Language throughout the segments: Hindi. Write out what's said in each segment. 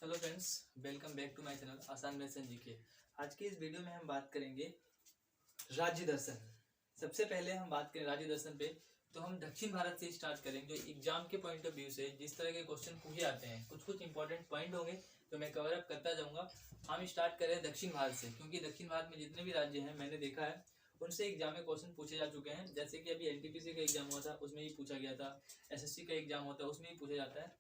Hello friends, welcome back to my channel Aasan maths GK. आज के इस वीडियो में हम बात करेंगे राज्य दर्शन। सबसे पहले हम बात करें राज्य दर्शन पे, तो हम दक्षिण भारत से स्टार्ट करेंगे। जो एग्जाम के पॉइंट ऑफ व्यू से जिस तरह के क्वेश्चन पूछे जाते हैं, कुछ कुछ इंपॉर्टेंट पॉइंट होंगे तो मैं कवर अप करता जाऊंगा। हम स्टार्ट करें दक्षिण भारत से, क्योंकि दक्षिण भारत में जितने भी राज्य हैं मैंने देखा है उनसे एग्जाम में क्वेश्चन पूछे जा चुके हैं। जैसे कि अभी एनटीपीसी का एग्जाम हुआ था उसमें ही पूछा गया था, एसएससी का एग्जाम होता है उसमें ही पूछा जाता है।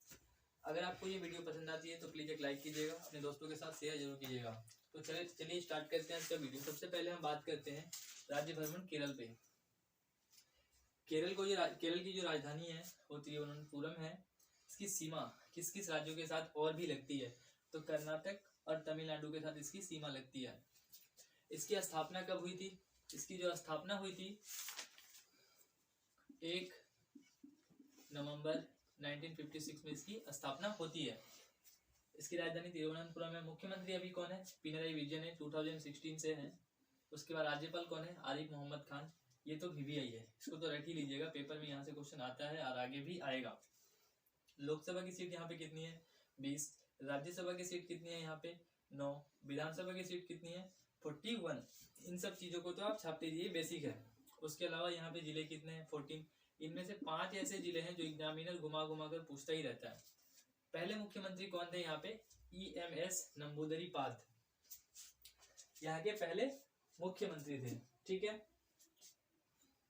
अगर आपको ये वीडियो पसंद आती है तो प्लीज़ एक लाइक कीजिएगा, अपने दोस्तों के साथ शेयर जरूर कीजिएगा। तो चलिए स्टार्ट करते हैं आज का वीडियो। सबसे पहले हम बात करते हैं राज्य भ्रमण केरल पे। केरल की जो राजधानी है वो तिरुवनंतपुरम है। इसकी सीमा किस किस राज्यों के साथ और भी लगती है, तो कर्नाटक और तमिलनाडु के साथ इसकी सीमा लगती है। इसकी स्थापना कब हुई थी? इसकी जो स्थापना हुई थी 1 नवंबर 1956 में इसकी स्थापना होती है। इसकी राजधानी तिरुवनंतपुरम है। मुख्यमंत्री अभी कौन है? पिनराई विजयन है, 2016 से है। उसके बाद राज्यपाल कौन है? आरिफ मोहम्मद खान। ये तो VVI है, इसको तो रट ही लीजिएगा, पेपर में यहाँ से क्वेश्चन आता है और आगे भी आएगा। लोकसभा की सीट यहाँ पे कितनी है? 20। राज्यसभा की सीट कितनी है यहाँ पे? 9। विधानसभा की सीट कितनी है? 41। इन सब चीजों को तो आप छापते रहिए, बेसिक है। उसके अलावा यहाँ पे जिले कितने हैं? 14। इनमें से 5 ऐसे जिले हैं जो एग्जामिनर घुमा घुमा कर पूछता ही रहता है। पहले मुख्यमंत्री कौन थे यहाँ पे? EMS नंबूदरीपाद, यहाँ के पहले मुख्यमंत्री थे। ठीक है।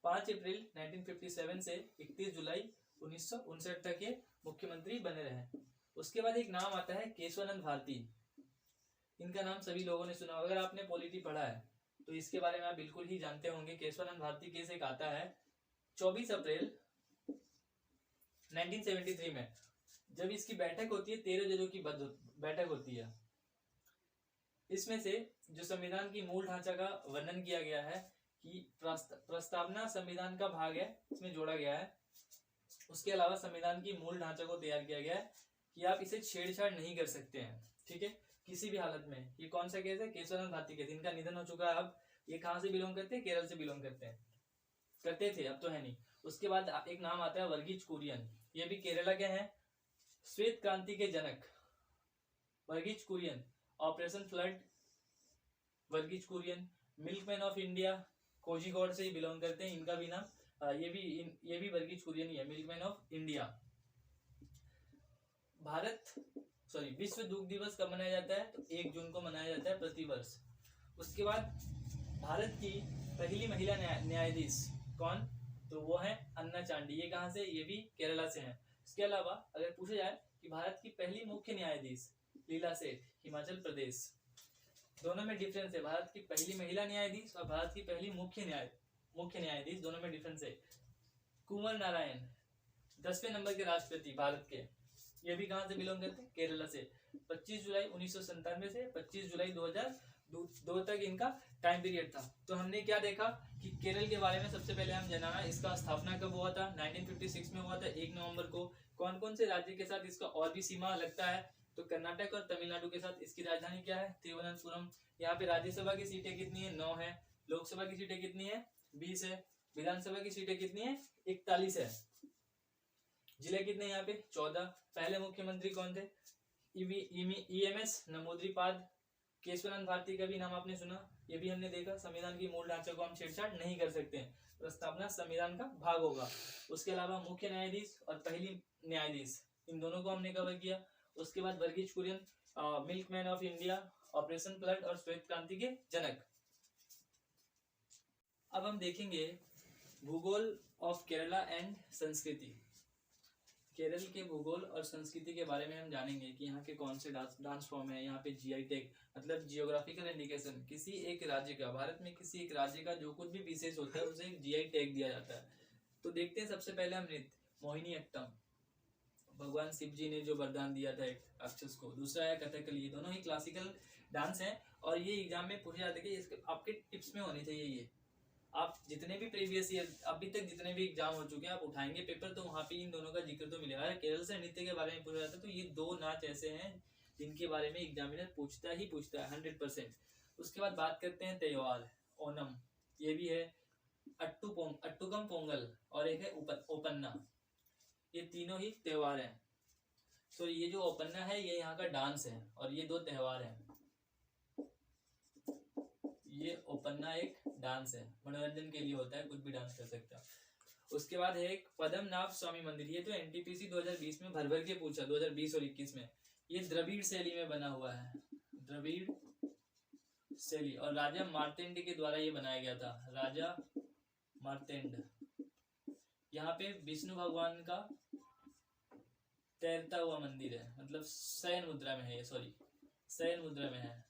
5 अप्रैल 1957 से 31 जुलाई 1959 तक ये मुख्यमंत्री बने रहे। उसके बाद एक नाम आता है केशवानंद भारती। इनका नाम सभी लोगों ने सुना। अगर आपने पॉलिटी पढ़ा है तो इसके बारे में आप बिल्कुल ही जानते होंगे। केशवानंद भारती केस एक आता है 24 अप्रैल 1973 में, जब इसकी बैठक होती है 13 जजों की बैठक होती है। इसमें से जो संविधान की मूल ढांचा का वर्णन किया गया है कि प्रस्तावना संविधान का भाग है, इसमें जोड़ा गया है। उसके अलावा संविधान की मूल ढांचा को तैयार किया गया है कि आप इसे छेड़छाड़ नहीं कर सकते हैं। ठीक है, किसी भी हालत में। ये कौन सा केस है? केशवानंद भारती केस। इनका निधन हो चुका है। अब ये कहाँ से बिलोंग करते हैं? केरल से बिलोंग करते थे, अब तो है नहीं। उसके बाद एक नाम आता है वर्गीज कुरियन। ये भी केरला के हैं, श्वेत क्रांति के जनक Verghese Kurien. Operation flood Verghese Kurien. Milkman of India Kozhikode से ही बिलोंग करते हैं। इनका भी नाम ये भी वर्गीज कुरियन ही है, मिल्कमैन ऑफ इंडिया। विश्व दुग्ध दिवस कब मनाया जाता है? तो 1 जून को मनाया जाता है प्रतिवर्ष। उसके बाद भारत की पहली महिला न्यायाधीश कौन? तो वो है अन्ना चांडी। ये कहाँ से? ये भी केरला से है। इसके अलावा अगर पूछा जाए कि भारत की पहली मुख्य न्यायाधीश लीला सेठ, हिमाचल प्रदेश। दोनों में डिफरेंस है, भारत की पहली महिला न्यायाधीश और भारत की पहली मुख्य न्यायाधीश, दोनों में डिफरेंस है। कुंवर नारायण 10वें नंबर के राष्ट्रपति भारत के, ये भी कहाँ से बिलोंग करते हैं? केरला से। 25 जुलाई 1997 से 25 जुलाई 2002 तक इनका टाइम पीरियड था। तो हमने क्या देखा कि केरल के बारे में सबसे पहले हम जाना, इसका स्थापना कब हुआ था? 1956 में हुआ था 1 नवंबर को। कौन कौन से राज्य के साथ इसका और भी सीमा लगता है? तो कर्नाटक और तमिलनाडु के साथ। इसकी राजधानी क्या है? तिरुवनंतपुरम। यहाँ पे राज्यसभा की सीटें कितनी है? 9 है। लोकसभा की सीटें कितनी है? 20 है। विधानसभा की सीटें कितनी है? 41 है। जिले कितने यहाँ पे? 14। पहले मुख्यमंत्री कौन थे? EMS नंबूदरीपाद। केशवानंद भारती का भी नाम आपने सुना, ये भी हमने देखा। संविधान की मूल ढांचे को हम छेड़छाड़ नहीं कर सकते हैं, प्रस्तावना संविधान का भाग होगा। उसके अलावा मुख्य न्यायाधीश और पहली न्यायाधीश, इन दोनों को हमने कवर किया। उसके बाद Verghese Kurien, milkman of India, operation flood और श्वेत क्रांति के जनक। अब हम देखेंगे भूगोल ऑफ केरला एंड संस्कृति। केरल के भूगोल और संस्कृति के बारे में हम जानेंगे कि यहाँ के कौन से डांस फॉर्म है। यहाँ पे GI टैग मतलब जियोग्राफिकल इंडिकेशन, किसी एक राज्य का, भारत में किसी एक राज्य का जो कुछ भी विशेष होता है उसे एक GI टैग दिया जाता है। तो देखते हैं सबसे पहले हम नृत्य, मोहिनी अट्टम, भगवान शिव जी ने जो वरदान दिया था एक राक्षस को। दूसरा है कथकली। ये दोनों ही क्लासिकल डांस हैं और ये एग्जाम में पूछे जाते हैं कि आपके टिप्स में होनी चाहिए। ये आप जितने भी प्रीवियस ईयर अभी तक जितने भी एग्जाम हो चुके हैं आप उठाएंगे पेपर तो वहाँ पे इन दोनों का जिक्र तो मिलेगा। केरल से नृत्य के बारे में पूछा जाता है तो ये 2 नाच ऐसे हैं जिनके बारे में एग्जामिनर पूछता है 100%। उसके बाद बात करते हैं त्योहार, ओनम, ये भी है। अट्टुकम पोंगल और एक है ओपन्ना, ये तीनों ही त्योहार हैं। सो ये जो ओपन्ना है ये यहाँ का डांस है और ये दो त्योहार हैं। ये ओपन्ना एक डांस है, मनोरंजन के लिए होता है, कुछ भी डांस कर सकते हो। उसके बाद है एक पद्मनाभ स्वामी मंदिर। ये तो एनटीपीसी 2020 में भर भर के पूछा, 2020 और 21 में। ये द्रविड़ शैली में बना हुआ है, द्रविड़ शैली, और राजा मार्तेंड के द्वारा ये बनाया गया था, राजा मार्तेंड। यहाँ पे विष्णु भगवान का तैरता हुआ मंदिर है, मतलब शयन मुद्रा में है ये, सॉरी शयन मुद्रा में है।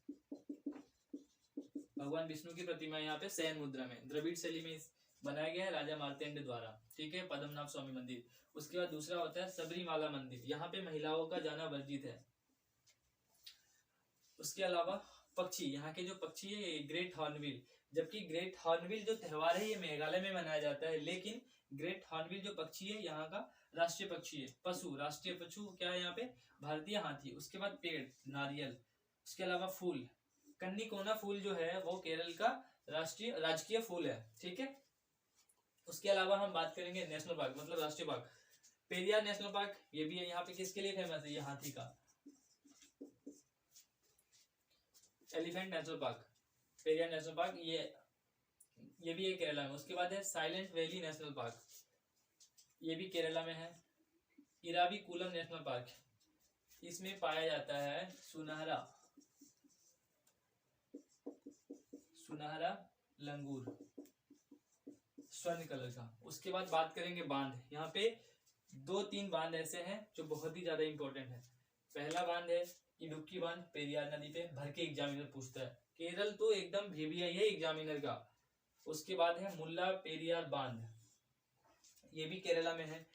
भगवान विष्णु की प्रतिमा यहाँ पे शयन मुद्रा में द्रविड़ शैली में बनाया गया है, राजा मार्तेंड द्वारा। ठीक है, पद्मनाभ स्वामी मंदिर। उसके बाद दूसरा होता है सबरीमाला मंदिर। यहाँ पे महिलाओं का जाना वर्जित है। उसके अलावा पक्षी, यहाँ के जो पक्षी है ये ग्रेट हॉर्नबिल, जबकि ग्रेट हॉर्नबिल जो त्योहार है ये मेघालय में मनाया जाता है, लेकिन ग्रेट हॉर्नबिल जो पक्षी है यहाँ का राष्ट्रीय पक्षी है। पशु, राष्ट्रीय पशु क्या है यहाँ पे, भारतीय हाथी। उसके बाद पेड़, नारियल। उसके अलावा फूल, कन्नीकोना फूल जो है वो केरल का राजकीय फूल है। ठीक है, उसके अलावा हम बात करेंगे नेशनल पार्क, मतलब राष्ट्रीय पार्क। पेरियार नेशनल पार्क ये भी है, यहाँ पे किसके लिए फेमस है, ये हाथी का। Elephant national park, Periyar national park, ये भी है केरला में। उसके बाद है साइलेंट वैली नेशनल पार्क, ये भी केरला में है। इराविकुलम नेशनल पार्क, इसमें पाया जाता है सुनहरा लंगूर, स्वर्ण कलर का। उसके बाद बात करेंगे बांध। यहाँ पे 2-3 बांध ऐसे हैं जो बहुत ही ज्यादा इंपॉर्टेंट है। पहला बांध है इडुक्की बांध, पेरियार नदी पे, भर के एग्जामिनर पूछता है। केरल तो एकदम VVI है एग्जामिनर का। उसके बाद है मुल्ला पेरियार बांध, ये भी केरला में है।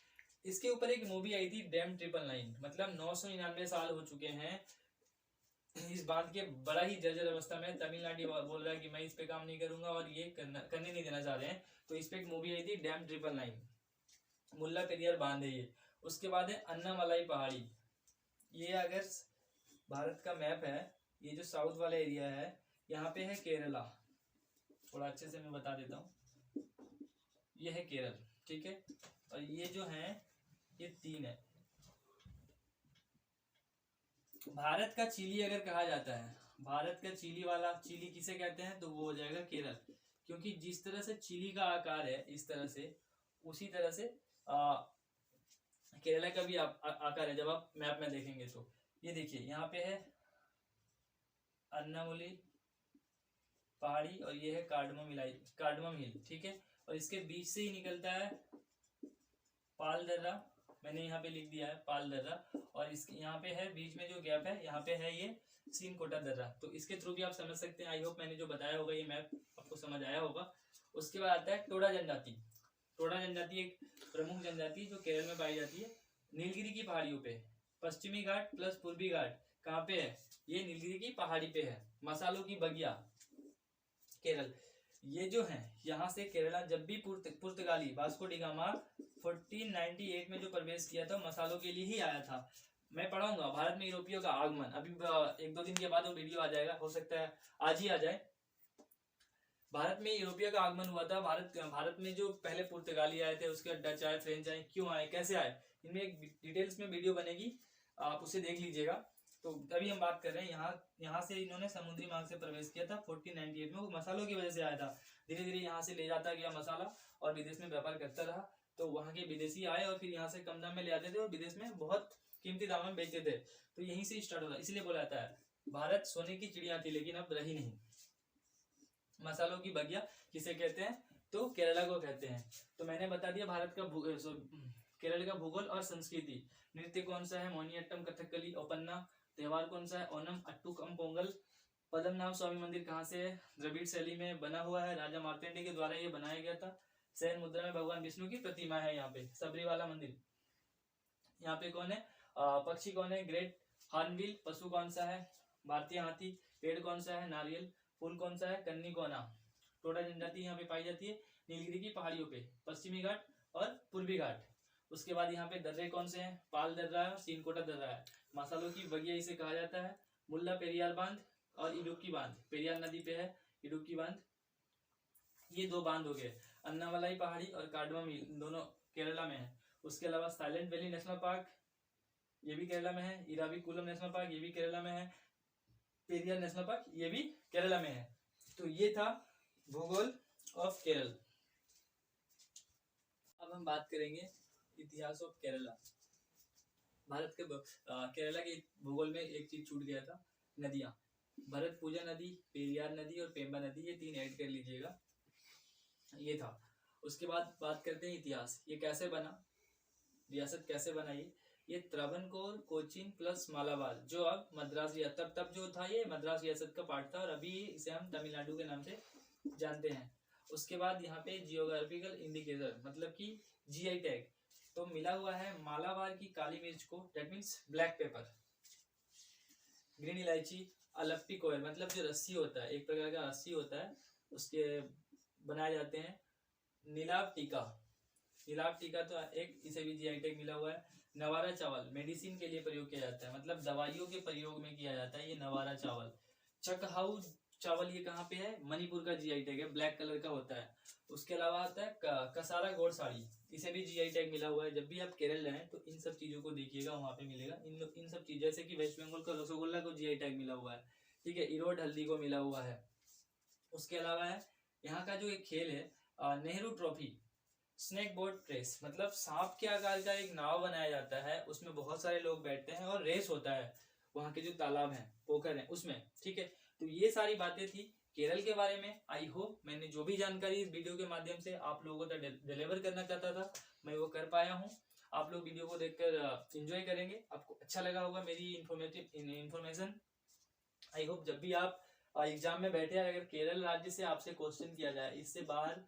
इसके ऊपर एक मूवी आई थी डैम 999, मतलब 999 साल हो चुके हैं इस बांध के, बड़ा ही जर्जर अवस्था में। तमिलनाडु बोल रहा है कि मैं इस पे काम नहीं करूंगा और ये करने नहीं देना चाह रहे हैं, तो इस पे एक मूवी आई थी डैम 999, मुल्ला पेरियार बांध है ये। उसके बाद है अन्नामलाई पहाड़ी, ये अगर भारत का मैप है, ये जो साउथ वाला एरिया है यहाँ पे है केरला, थोड़ा अच्छे से मैं बता देता हूँ, ये है केरल। ठीक है, और ये जो है ये 3 है। भारत का चिली अगर कहा जाता है, भारत का चिली वाला, चिली किसे कहते हैं, तो वो हो जाएगा केरल, क्योंकि जिस तरह से चिली का आकार है इस तरह से, उसी तरह से केरला का भी आकार है। जब आप मैप में देखेंगे तो ये देखिए यहाँ पे है अन्नामुली पहाड़ी और ये है कार्डमम हिल। ठीक है, और इसके बीच से ही निकलता है पाल दर्रा, मैंने यहाँ पे लिख दिया है पाल दर्रा, और इसके यहाँ पे है बीच में जो गैप है यहाँ पे है ये सीनकोटा दर्रा। तो इसके थ्रू भी आप समझ सकते हैं। आई होप मैंने जो बताया होगा ये मैप आपको समझ आया होगा। उसके बाद आता है टोडा जनजाति। टोडा जनजाति एक प्रमुख जनजाति जो केरल में पाई जाती है, नीलगिरी की पहाड़ियों पे। पश्चिमी घाट प्लस पूर्वी घाट कहाँ पे है, ये नीलगिरी की पहाड़ी पे है। मसालों की बगिया, केरल। ये जो है यहाँ से केरला, जब भी पुर्तगाली वास्को डी गामा 1498 में जो प्रवेश किया था, मसालों के लिए ही आया था। मैं पढ़ाऊंगा भारत में यूरोपियों का आगमन, अभी 1-2 दिन के बाद वो वीडियो आ जाएगा, हो सकता है आज ही आ जाए। भारत में यूरोपिया का आगमन हुआ था। भारत में जो पहले पुर्तगाली आए थे, उसके बाद डच आए, फ्रेंच आए, क्यों आए, कैसे आए, इनमें एक डिटेल्स में वीडियो बनेगी, आप उसे देख लीजिएगा। तो अभी हम बात कर रहे हैं यहाँ से इन्होंने समुद्री मार्ग से प्रवेश किया था 1498 में, वो मसालों की वजह से आया था। धीरे धीरे यहाँ से ले जाता गया मसाला और विदेश में व्यापार करता रहा। तो वहाँ के विदेशी आए और फिर यहाँ से कम दाम में ले आते थे और विदेश में बहुत कीमती दाम में बेचते थे। तो यहीं से स्टार्ट होता, इसलिए बोला जाता है भारत सोने की चिड़िया थी लेकिन अब रही नहीं। मसालों की बगिया किसे कहते हैं, तो केरला को कहते हैं। तो मैंने बता दिया भारत का केरल का भूगोल और संस्कृति। नृत्य कौन सा है, मोहिनीअट्टम, कथकली, ओपन्ना। त्योहार कौन सा है, ओनम, अट्टुकम पोंगल। पद्मनाभ स्वामी मंदिर कहाँ से है, द्रविड़ शैली में बना हुआ है, राजा मार्तेंड के द्वारा ये बनाया गया था। शयन मुद्रा में भगवान विष्णु की प्रतिमा है। यहाँ पे सबरीवाला मंदिर, यहाँ पे कौन है, पक्षी कौन है, ग्रेट हॉर्नबिल। पशु कौन सा है, भारतीय हाथी। पेड़ कौन सा है, नारियल। फूल कौन सा है, कन्नीकोना। टोडा जनजाति यहाँ पे पाई जाती है नीलगिरी की पहाड़ियों पे, पश्चिमी घाट और पूर्वी घाट। उसके बाद यहाँ पे दर्रे कौन से हैं, पाल दर्रा है, सीनकोटा दर्रा है। मसालों की बगिया इसे कहा जाता है। मुल्ला पेरियार बांध और इडुक्की बांध, पेरियार नदी पे है इडुक्की बांध। ये 2 बांध हो गए। अन्नामलाई पहाड़ी और कार्डमम हिल दोनों केरला में है। उसके अलावा साइलेंट वैली नेशनल पार्क ये भी केरला में है। इराविकुलम नेशनल पार्क, ये भी केरला में है। पेरियार नेशनल पार्क, ये भी केरला में है। तो ये था भूगोल ऑफ केरल। अब हम बात करेंगे इतिहास ऑफ केरला। भारत के केरला के भूगोल में एक चीज छूट गया था, नदियां। भरतपुजा नदी, पेरियार नदी और पेम्बा नदी, ये 3 ऐड कर लीजिएगा। ये था। उसके बाद बात करते हैं इतिहास। ये कैसे बना, रियासत कैसे बना? ये त्रावणकोर, कोचीन प्लस मालाबार, जो अब मद्रास रियासत, तब जो था ये मद्रास रियासत का पार्ट था और अभी इसे हम तमिलनाडु के नाम से जानते हैं। उसके बाद यहाँ पे जियोग्राफिकल इंडिकेटर मतलब कि जीआई टैग तो मिला हुआ है मालाबार की काली मिर्च को, that means black pepper. Green इलायची, अलप्पी कोयल मतलब जो रस्सी होता है, एक प्रकार का रस्सी होता है, उसके बनाए जाते हैं। नीलाव टीका, नीलाव टीका तो एक, इसे भी जीआई टैग मिला हुआ है। नवारा चावल मेडिसिन के लिए प्रयोग किया जाता है, मतलब दवाइयों के प्रयोग में किया जाता है ये नवारा चावल। चकहाऊ चावल, ये कहाँ पे है? मणिपुर का जीआई टैग है, ब्लैक कलर का होता है। उसके अलावा आता है कसारा गोड साड़ी, इसे भी जीआई टैग मिला हुआ है। जब भी आप केरल जाएं तो इन सब चीजों को देखिएगा, वहां पे मिलेगा इन सब चीज। जैसे कि वेस्ट बंगाल का रसगुल्ला को जीआई टैग मिला हुआ है, ठीक है। इरोड हल्दी को मिला हुआ है। उसके अलावा है यहाँ का जो एक खेल है Nehru trophy, snake boat race, मतलब सांप के आकार का एक नाव बनाया जाता है, उसमें बहुत सारे लोग बैठते हैं और रेस होता है वहां के जो तालाब हैं, पोखर हैं उसमें, ठीक है। तो ये सारी बातें थी केरल के बारे में। आई होप मैंने जो भी जानकारी इस वीडियो के माध्यम से आप लोगों तक डिलीवर करना चाहता था मैं वो कर पाया हूँ। आप लोग वीडियो को देखकर एंजॉय करेंगे, आपको अच्छा लगा होगा मेरी इन्फॉर्मेशन। आई होप जब भी आप एग्जाम में बैठे, अगर केरल राज्य से आपसे क्वेश्चन किया जाए, इससे बाहर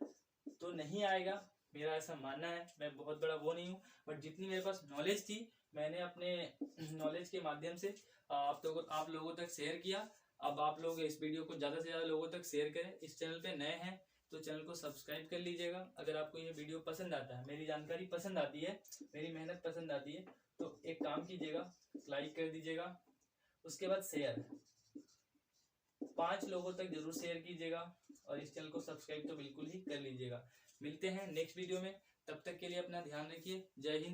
तो नहीं आएगा, मेरा ऐसा मानना है। मैं बहुत बड़ा वो नहीं हूँ, बट जितनी मेरे पास नॉलेज थी मैंने अपने नॉलेज के माध्यम से आप लोगों तक शेयर किया। अब आप लोग इस वीडियो को ज्यादा से ज्यादा लोगों तक शेयर करें। इस चैनल पे नए हैं तो चैनल को सब्सक्राइब कर लीजिएगा। अगर आपको ये वीडियो पसंद आता है, मेरी जानकारी पसंद आती है, मेरी मेहनत पसंद आती है, तो एक काम कीजिएगा, लाइक कर दीजिएगा। उसके बाद शेयर 5 लोगों तक जरूर शेयर कीजिएगा और इस चैनल को सब्सक्राइब तो बिल्कुल ही कर लीजिएगा। मिलते हैं नेक्स्ट वीडियो में, तब तक के लिए अपना ध्यान रखिए। जय हिंद।